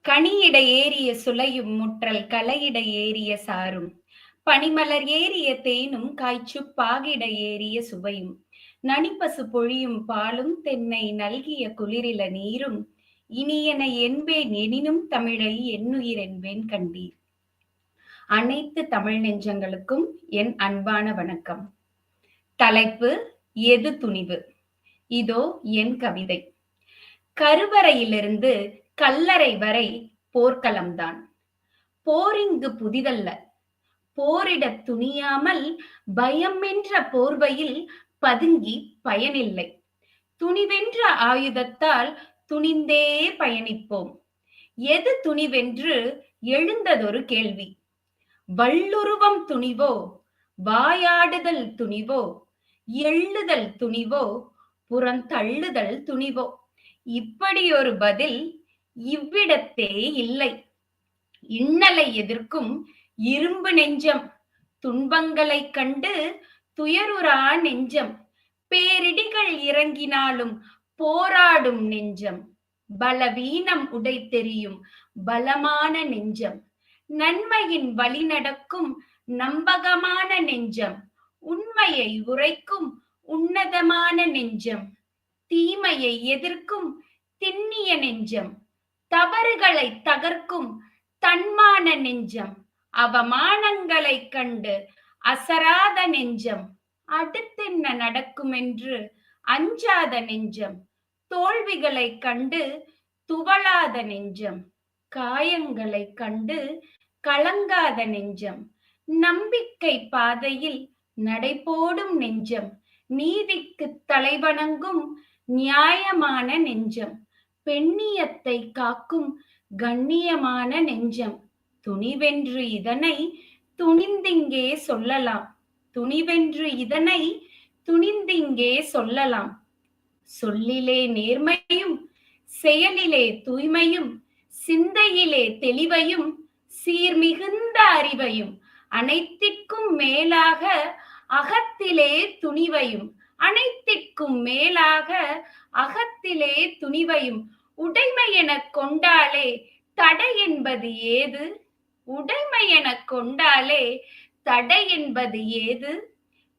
கனியிட ஏறிய சுளையும் முற்றல் களையிட ஏறிய சாரும் பனிமலர் ஏறிய தேனும் காய்ச்சுப் பாகிட ஏறிய சுவையும் நனிப்பசு பொழியும் பாலும் தென்னை நல்கிய குளிரில நீரும் இனியன என்பேன் எனினும் தமிழை என்னுயிர் என்பேன் கண்டீர். அனைத்து தமிழ் நெஞ்சங்களுக்கும் என் அன்பான வணக்கம். தலைப்பு எது துணிவு. இதோ என் கவிதை. கருவறையிலிருந்து கல்லறை வரை போர்க்களம்தான். போரிங்கு புதிதல்ல. போரிடத் துணியாமல் பயம் என்ற போர்வையில் பதுங்கி பயனில்லை. துணிவென்ற ஆயுதத்தால் துணிந்தே பயணிப்போம். எது துணிவென்று எழுந்ததொரு கேள்வி. வள்ளுருவம் துணிவோ, வாயாடுதல் துணிவோ, எள்ளுதல் துணிவோ, புறந்தள்ளுதல் துணிவோ? இப்படியொரு பதில் இவ்விடத்தே இல்லை. இன்னலை எதிர்க்கும் இரும்பு நெஞ்சம், துன்பங்களைக் கண்டு துயருறா நெஞ்சம், பேரிடிகள் இறங்கினாலும் போராடும் நெஞ்சம், பலவீனம் உடைத்தெறியும் பலமான நெஞ்சம், நன்மையின் வழி நடக்கும் நம்பகமான நெஞ்சம், உண்மையை உரைக்கும் உன்னதமான நெஞ்சம், தீமையை எதிர்க்கும் திண்ணிய நெஞ்சம், தவறுகளை தகர்க்கும் தன்மான நெஞ்சம், அவமானங்களைக் கண்டு அசராத நெஞ்சம், அடுத்தென்ன நடக்கும் என்று அஞ்சாத நெஞ்சம், தோல்விகளைக் கண்டு துவளாத நெஞ்சம், காயங்களைக் கண்டு கலங்காத நெஞ்சம், நம்பிக்கை பாதையில் நடைபோடும் நெஞ்சம், நீதிக்கு தலைவணங்கும் நியாயமான நெஞ்சம், பெண்ணியத்தை காக்கும் கண்ணியமான நெஞ்சம், துணிவென்று இதனை துணிந்திங்கே சொல்லலாம். துணிவென்று இதனை துணிந்திங்கே சொல்லலாம். சொல்லிலே நேர்மையும், செயலிலே தூய்மையும், சிந்தையிலே தெளிவையும், சீர்மிகுந்த அறிவையும், அனைத்திற்கும் மேலாக அகத்திலே துணிவையும், அனைத்திற்கும் மேலாக அகத்திலே துணிவையும் உடைமை எனக் கொண்டாலே தடை என்பது ஏது? உடைமை எனக் கொண்டாலே தடை என்பது ஏது?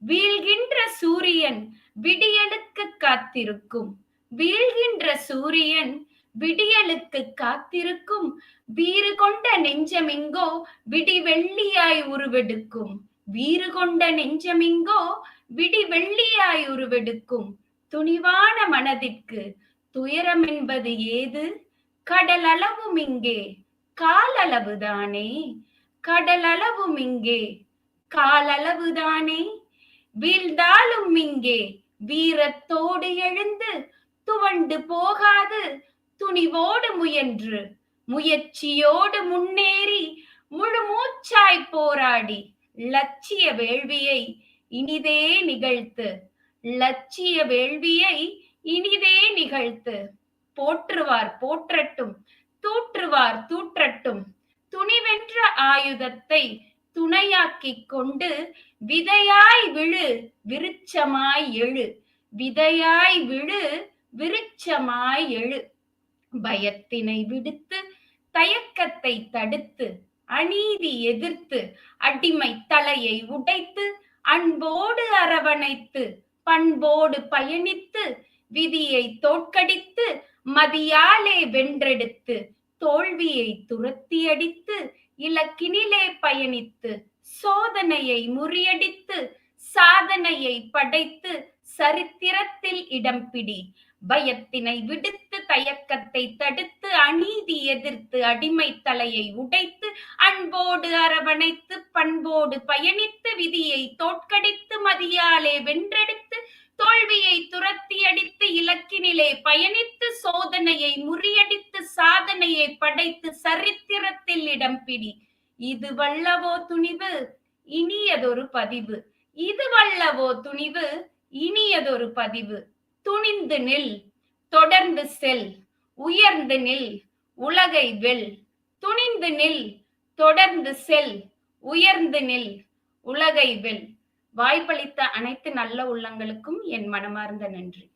வீழ்கின்ற சூரியன் விடியலுக்கு காத்திருக்கும். வீழ்கின்ற சூரியன் விடியலுக்கு காத்திருக்கும். வீறு கொண்ட நெஞ்சமிங்கோ விடிவெள்ளியாய் உருவெடுக்கும். வீறு கொண்ட நெஞ்சமிங்கோ விடிவெள்ளியாய் உருவெடுக்கும். துணிவான மனதிற்கு துயரம் என்பது ஏது? கடல் அளவும் இங்கே காலளவுதானே. கடல் அளவும் இங்கே காலளவுதானே. வீழ்ந்தாலும் இங்கே வீரத்தோடு எழுந்து துவண்டு போகாது துணிவோடு முயன்று முயற்சியோடு முன்னேறி முழு மூச்சாய் போராடி லட்சிய வேள்வியை இனிதே நிகழ்த்து. லட்சிய வேள்வியை இனிதே நிகழ்த்து. போற்றுவார் போற்றட்டும், தூற்றுவார் தூற்றட்டும். துணிவென்ற ஆயுதத்தை துணையாக்கிக் கொண்டு விதையாய் விழு விருட்சமாய் எழு. விதையாய் விழு விருட்சமாய் எழு. பயத்தினை விடுத்து தயக்கத்தை தடுத்து அநீதி எதிர்த்து அடிமை தலையை உடைத்து அன்போடு அரவணைத்து பண்போடு பயணித்து விதியை தோற்கடித்து மதியாலே வென்றெடுத்து தோல்வியை துரத்தி அடித்து இலக்கினிலே பயணித்து சோதனையை முறியடித்து சாதனையை படைத்து சரித்திரத்தில் இடம் பிடி. பயத்தினை விடுத்து தயக்கத்தை தடுத்து அநீதி எதிர்த்து அடிமை தலையை உடைத்து அன்போடு அரவணைத்து பண்போடு பயணித்து விதியை தோற்கடித்து மதியாலே வென்றெடுத்து தோல்வியை துரத்தி அடித்து இலக்கினிலே பயணித்து சோதனையை முறியடித்து சாதனையை படைத்து சரித்திரத்தில் இடம் பிடி. இது வல்லவோ துணிவு, இனியதொரு பதிவு. இது வல்லவோ துணிவு, இனியதொரு பதிவு. துணிந்து நில், தொடர்ந்து செல், உயர்ந்து நில், உலகை வெல். துணிந்து நில், தொடர்ந்து செல், உயர்ந்து நில், உலகை வெல். வாய்ப்பளித்த அனைத்து நல்ல உள்ளங்களுக்கும் என் மனமார்ந்த நன்றி.